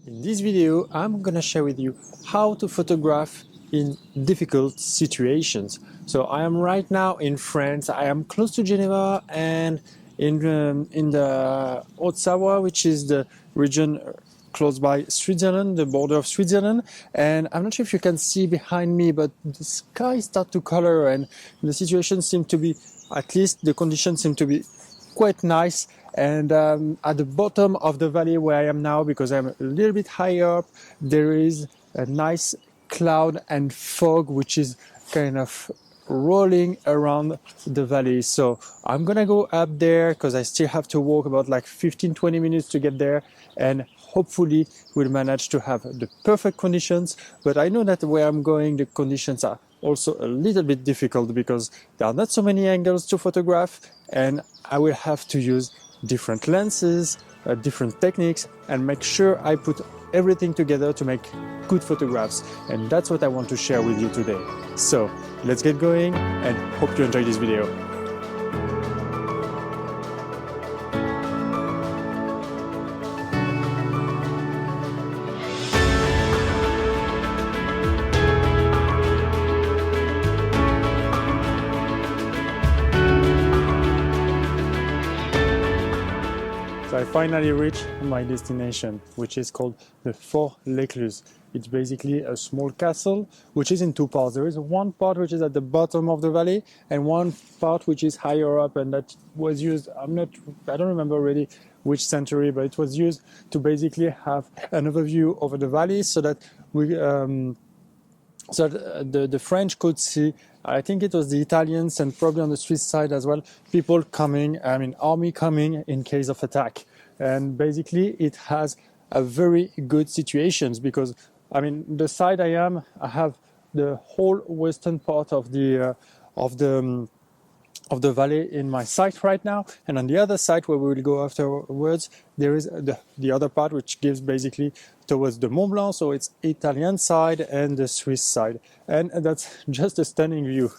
In this video, I'm gonna share with you how to photograph in difficult situations. So I am right now in France. I am close to Geneva and in the Haute-Savoie, which is the region close by Switzerland, the border of Switzerland. And I'm not sure if you can see behind me, but the sky starts to color and the situation seems to be, at least the conditions seem to be quite nice. And at the bottom of the valley where I am now, because I'm a little bit higher up, there is a nice cloud and fog which is kind of rolling around the valley. So I'm gonna go up there because I still have to walk about like 15-20 minutes to get there, and hopefully we'll manage to have the perfect conditions. But I know that where I'm going, the conditions are also a little bit difficult because there are not so many angles to photograph, and I will have to use different lenses, different techniques, and make sure I put everything together to make good photographs. And that's what I want to share with you today. So let's get going and hope you enjoy this video. So I finally reached my destination, which is called the Fort L'Écluse. It's basically a small castle, which is in two parts. There is one part which is at the bottom of the valley, and one part which is higher up, and that was used, I don't remember really which century, but it was used to basically have an overview over the valley so that the French could see, I think it was the Italians and probably on the Swiss side as well, people coming, army coming in case of attack. And basically it has a very good situations because, the side I have the whole western part of the valley in my sight right now, and on the other side where we will go afterwards, there is the other part which gives basically towards the Mont Blanc, so it's Italian side and the Swiss side, and that's just a stunning view.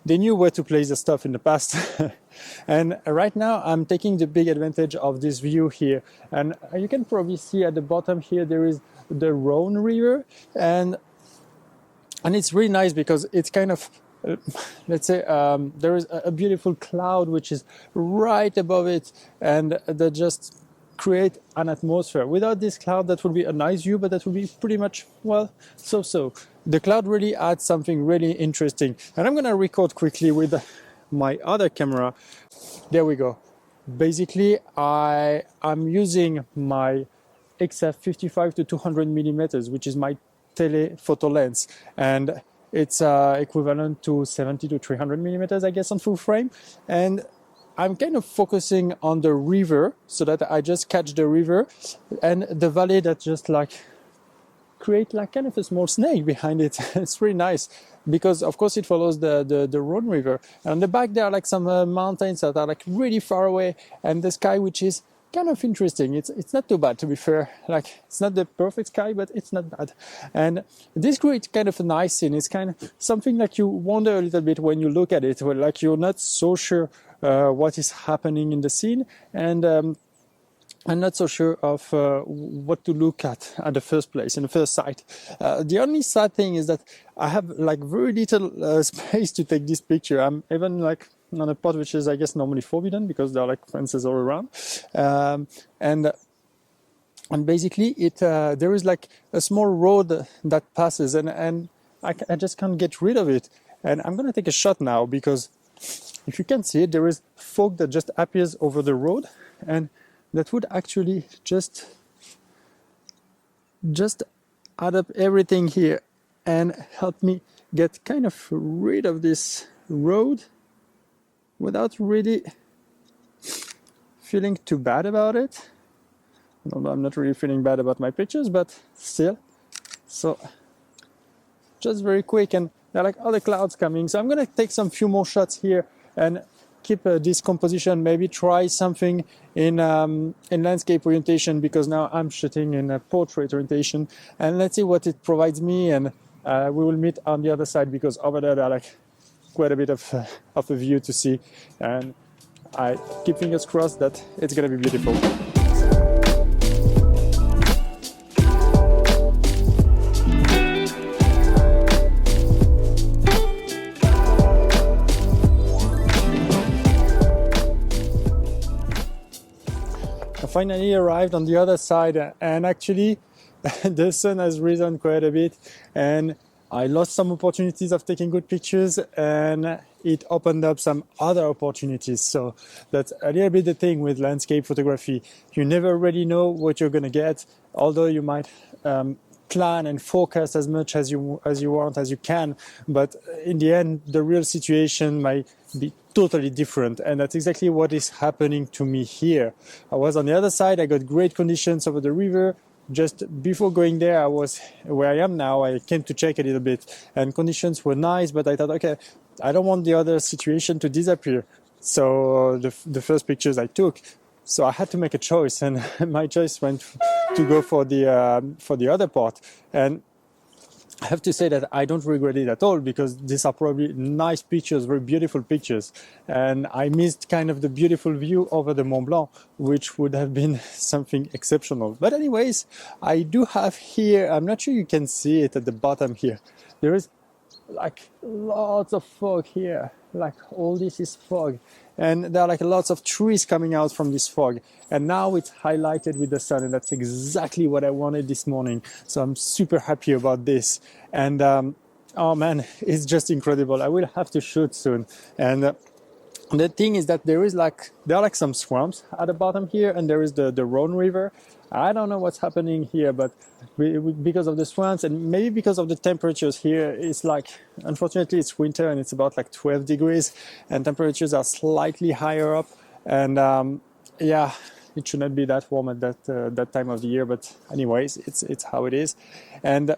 They knew where to place the stuff in the past. And right now I'm taking the big advantage of this view here, and you can probably see at the bottom here there is the Rhone River, and it's really nice because it's kind of let's say there is a beautiful cloud which is right above it, and that just create an atmosphere. Without this cloud, that would be a nice view, but that would be pretty much, well, so. The cloud really adds something really interesting. And I'm gonna record quickly with my other camera. There we go. Basically, I'm using my XF55 to 200 millimeters, which is my telephoto lens, and it's equivalent to 70 to 300 millimeters, I guess, on full frame. And I'm kind of focusing on the river so that I just catch the river and the valley that just like create like kind of a small snake behind it. It's really nice because of course it follows the Rhone River. And on the back there are like some mountains that are like really far away, and the sky which is kind of interesting. It's not too bad, to be fair. Like, it's not the perfect sky, but it's not bad. And this creates kind of a nice scene. It's kind of something like you wonder a little bit when you look at it, where like you're not so sure what is happening in the scene, and I'm not so sure of what to look at the first place, in the first sight. The only sad thing is that I have like very little space to take this picture. I'm even like on a part which is, I guess, normally forbidden because there are like fences all around. And basically there is like a small road that passes, and I just can't get rid of it. And I'm gonna take a shot now because if you can see it, there is fog that just appears over the road, and that would actually just add up everything here and help me get kind of rid of this road without really feeling too bad about it. I'm not really feeling bad about my pictures, but still. So just very quick, and there are like other clouds coming. So I'm gonna take some few more shots here and keep this composition, maybe try something in landscape orientation, because now I'm shooting in a portrait orientation, and let's see what it provides me. And we will meet on the other side, because over there are like quite a bit of a view to see, and I keep fingers crossed that it's gonna be beautiful. finally arrived on the other side, and actually the sun has risen quite a bit, and I lost some opportunities of taking good pictures, and it opened up some other opportunities. So that's a little bit the thing with landscape photography. You never really know what you're going to get, although you might plan and forecast as much as you want, as you can, but in the end the real situation might be totally different, and that's exactly what is happening to me here. I was on the other side, I got great conditions over the river. Just before going there, I was where I am now. I came to check a little bit, and conditions were nice, but I thought, okay, I don't want the other situation to disappear. So the first pictures I took, so I had to make a choice, and my choice went to go for the other part. And I have to say that I don't regret it at all, because these are probably nice pictures, very beautiful pictures. And I missed kind of the beautiful view over the Mont Blanc, which would have been something exceptional. But anyways, I do have here, I'm not sure you can see it at the bottom here. There is like lots of fog here, like all this is fog. And there are like lots of trees coming out from this fog. And now it's highlighted with the sun, and that's exactly what I wanted this morning. So I'm super happy about this. And oh man, it's just incredible. I will have to shoot soon. And the thing is that there are like some swamps at the bottom here, and there is the Rhone River. I don't know what's happening here, but because of the swamps and maybe because of the temperatures here, it's like, unfortunately it's winter and it's about like 12 degrees and temperatures are slightly higher up. And yeah, it should not be that warm at that time of the year, but anyways, it's how it is. And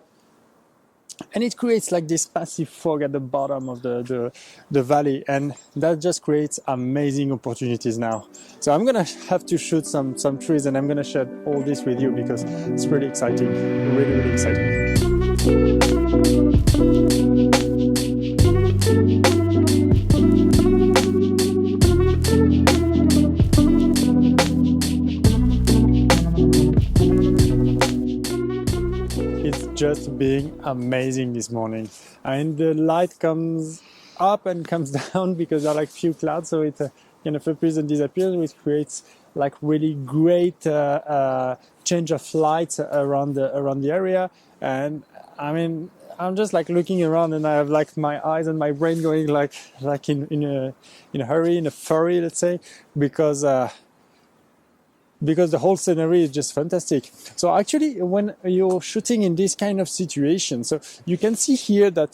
it creates like this massive fog at the bottom of the valley, and that just creates amazing opportunities now. So I'm gonna have to shoot some trees, and I'm gonna share all this with you because it's really exciting, really exciting. Just being amazing this morning, and the light comes up and comes down because there are like few clouds, so it kind of appears and disappears, which creates like really great change of light around the area. And I mean, I'm just like looking around, and I have like my eyes and my brain going like in a hurry, in a flurry, let's say, because the whole scenery is just fantastic. So actually, when you're shooting in this kind of situation, so you can see here that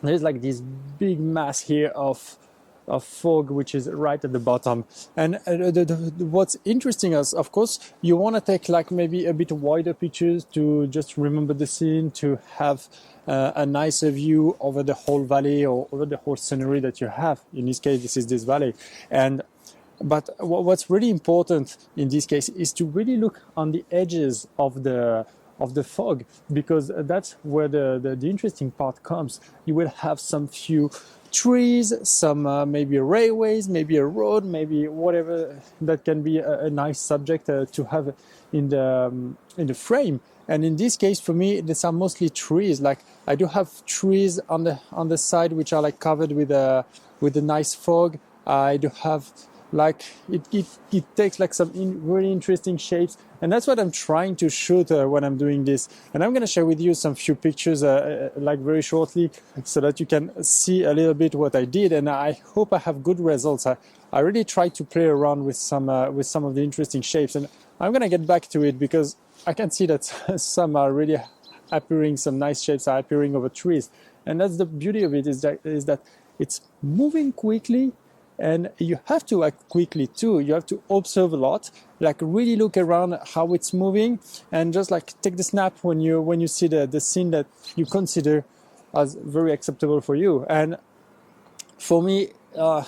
there's like this big mass here of fog, which is right at the bottom. And what's interesting is, of course, you want to take like maybe a bit wider pictures to just remember the scene, to have a nicer view over the whole valley or over the whole scenery that you have. In this case, this is this valley. But what's really important in this case is to really look on the edges of the fog, because that's where the interesting part comes. You will have some few trees, some maybe railways, maybe a road, maybe whatever that can be a nice subject to have in the frame. And in this case, for me, these are mostly trees. Like I do have trees on the side which are like covered with a nice fog. I do have like it takes like some really interesting shapes, and that's what I'm trying to shoot when I'm doing this. And I'm going to share with you some few pictures like very shortly, so that you can see a little bit what I did, and I hope I have good results. I really tried to play around with some of the interesting shapes, and I'm going to get back to it because I can see that some are really appearing, some nice shapes are appearing over trees. And that's the beauty of it, is that it's moving quickly. And you have to act quickly too. You have to observe a lot, like really look around how it's moving, and just like take the snap when you see the scene that you consider as very acceptable for you. And for me, the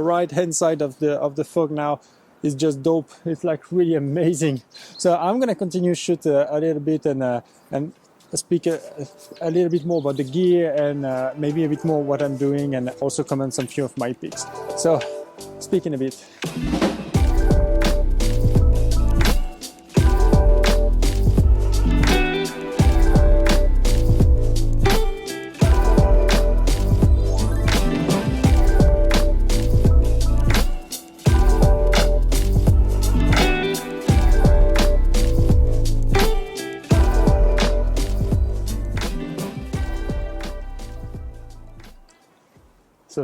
right hand side of the fog now is just dope. It's like really amazing. So I'm gonna continue shoot a little bit and speak a little bit more about the gear, and maybe a bit more what I'm doing, and also comment some few of my picks. So, speak in a bit.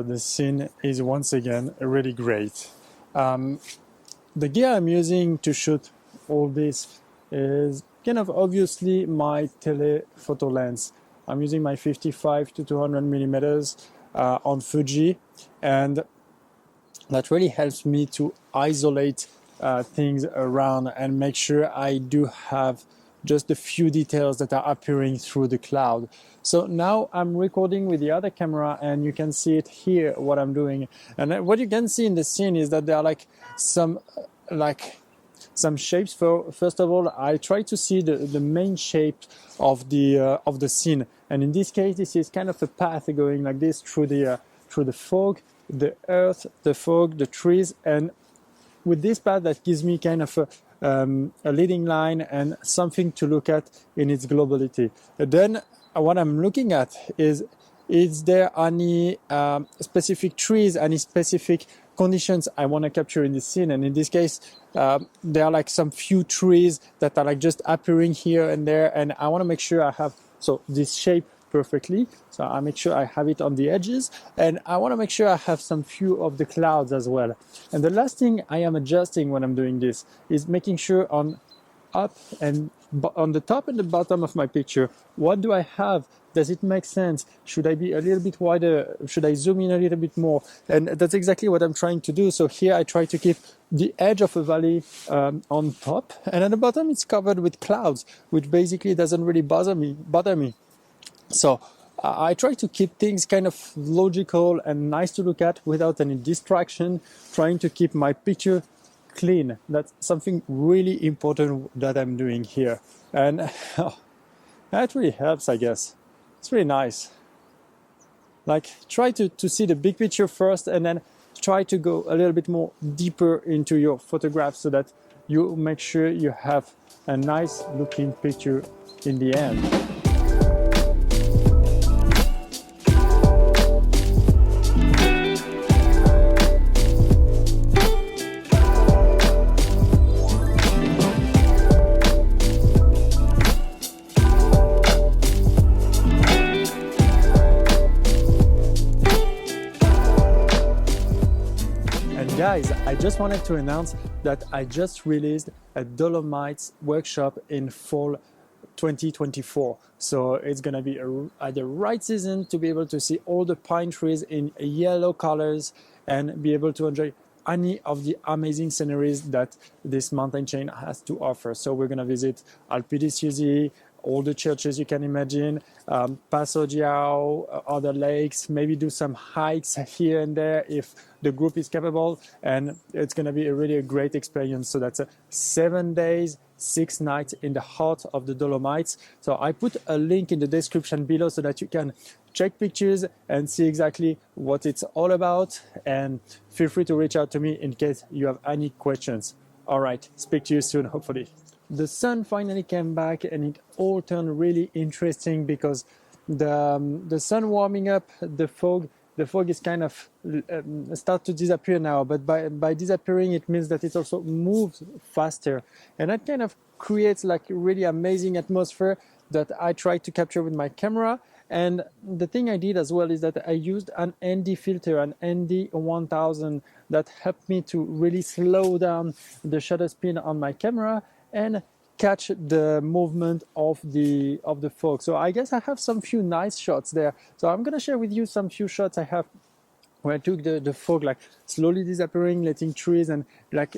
So the scene is once again really great. The gear I'm using to shoot all this is kind of obviously my telephoto lens. I'm using my 55 to 200 millimeters on Fuji, and that really helps me to isolate things around and make sure I do have just a few details that are appearing through the cloud. So now I'm recording with the other camera, and you can see it here, what I'm doing. And what you can see in the scene is that there are some shapes. First of all, I try to see the main shape of the scene. And in this case, this is kind of a path going like this through the fog, the earth, the fog, the trees, and with this path that gives me kind of a leading line and something to look at in its globality. Then what I'm looking at is there any specific trees, any specific conditions I want to capture in the scene? And in this case, there are some few trees that are just appearing here and there, and I want to make sure I have this shape perfectly. So I make sure I have it on the edges, and I want to make sure I have some few of the clouds as well. And the last thing I am adjusting when I'm doing this is making sure on the top and the bottom of my picture, what do I have? Does it make sense? Should I be a little bit wider? Should I zoom in a little bit more? And that's exactly what I'm trying to do. So here I try to keep the edge of a valley on top, and at the bottom it's covered with clouds, which basically doesn't really bother me. So I try to keep things kind of logical and nice to look at without any distraction, trying to keep my picture clean. That's something really important that I'm doing here. And that really helps, I guess. It's really nice. Try to see the big picture first, and then try to go a little bit more deeper into your photograph so that you make sure you have a nice looking picture in the end. Guys, I just wanted to announce that I just released a Dolomites workshop in fall 2024. So it's going to be at the right season to be able to see all the pine trees in yellow colors and be able to enjoy any of the amazing sceneries that this mountain chain has to offer. So we're going to visit Alpidis, all the churches you can imagine, Paso Diao, other lakes, maybe do some hikes here and there if the group is capable, and it's going to be a great experience. So that's 7 days, 6 nights in the heart of the Dolomites. So I put a link in the description below so that you can check pictures and see exactly what it's all about, and feel free to reach out to me in case you have any questions. All right, speak to you soon, hopefully. The sun finally came back, and it all turned really interesting because the sun warming up, the fog is kind of start to disappear now. But by disappearing, it means that it also moves faster, and that kind of creates a really amazing atmosphere that I try to capture with my camera. And the thing I did as well is that I used an ND filter, an ND 1000, that helped me to really slow down the shutter speed on my camera and catch the movement of the fog. So I guess I have some few nice shots there. So I'm gonna share with you some few shots I have where I took the fog slowly disappearing, letting trees and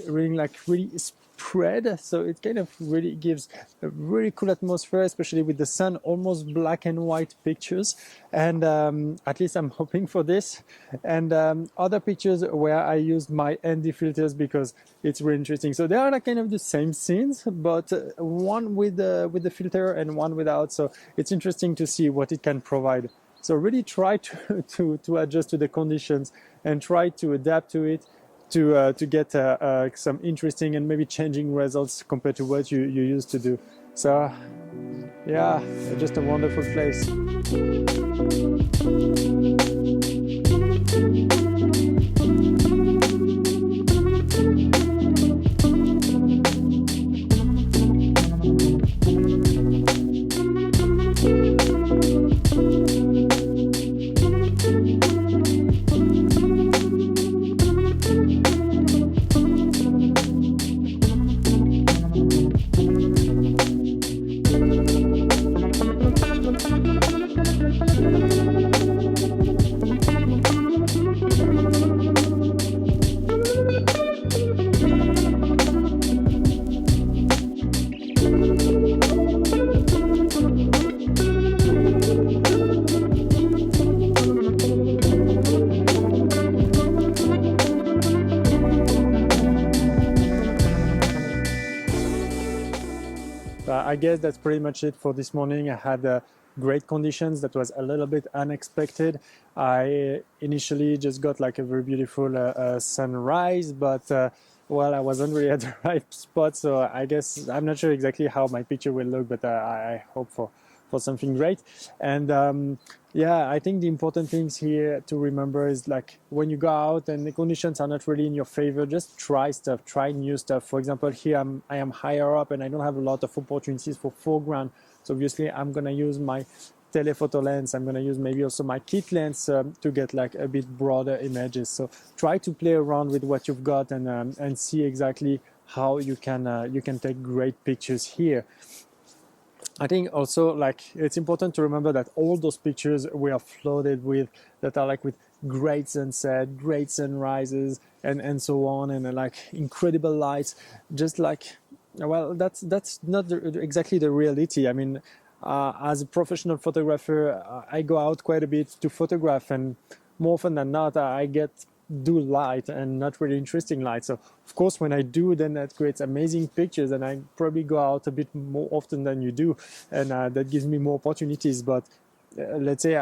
really spread. So it kind of really gives a really cool atmosphere, especially with the sun, almost black and white pictures. And at least I'm hoping for this. And other pictures where I used my ND filters because it's really interesting. So they are kind of the same scenes, but one with the filter and one without. So it's interesting to see what it can provide. So really try to adjust to the conditions and try to adapt to it to get some interesting and maybe changing results compared to what you used to do. So yeah, just a wonderful place. guess that's pretty much it for this morning. I had great conditions. That was a little bit unexpected. I initially just got like a very beautiful sunrise, but well, I wasn't really at the right spot, so I guess I'm not sure exactly how my picture will look, but I hope for something great. And yeah, I think the important things here to remember is like when you go out and the conditions are not really in your favor, just try stuff, try new stuff. For example, here I am higher up and I don't have a lot of opportunities for foreground. So obviously I'm gonna use my telephoto lens. I'm gonna use maybe also my kit lens to get like a bit broader images. So try to play around with what you've got and see exactly how you can take great pictures here. I think also like it's important to remember that all those pictures we are flooded with that are like with great sunset, great sunrises, and so on, and like incredible lights. Just like, well, that's not exactly the reality. I mean, as a professional photographer, I go out quite a bit to photograph, and more often than not, I do light and not really interesting light. So of course when I do, then that creates amazing pictures, and I probably go out a bit more often than you do, and that gives me more opportunities. But let's say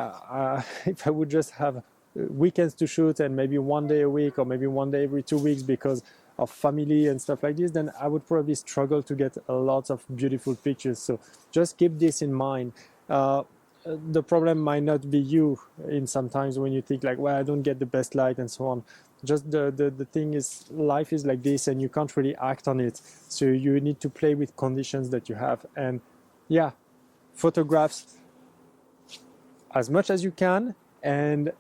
if I would just have weekends to shoot and maybe one day a week or maybe one day every 2 weeks because of family and stuff like this, then I would probably struggle to get a lot of beautiful pictures. So just keep this in mind. The problem might not be you in sometimes when you think like, well, I don't get the best light and so on. Just the thing is, life is like this and you can't really act on it. So you need to play with conditions that you have. And yeah, photographs as much as you can and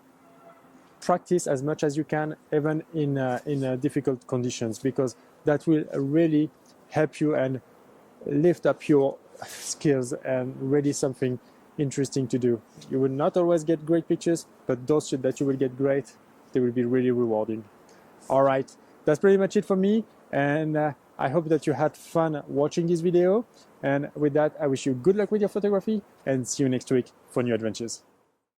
practice as much as you can, even in difficult conditions, because that will really help you and lift up your skills and really something interesting to do. You will not always get great pictures, but those that you will get great, they will be really rewarding. All right, that's pretty much it for me, and I hope that you had fun watching this video. And with that, I wish you good luck with your photography and see you next week for new adventures.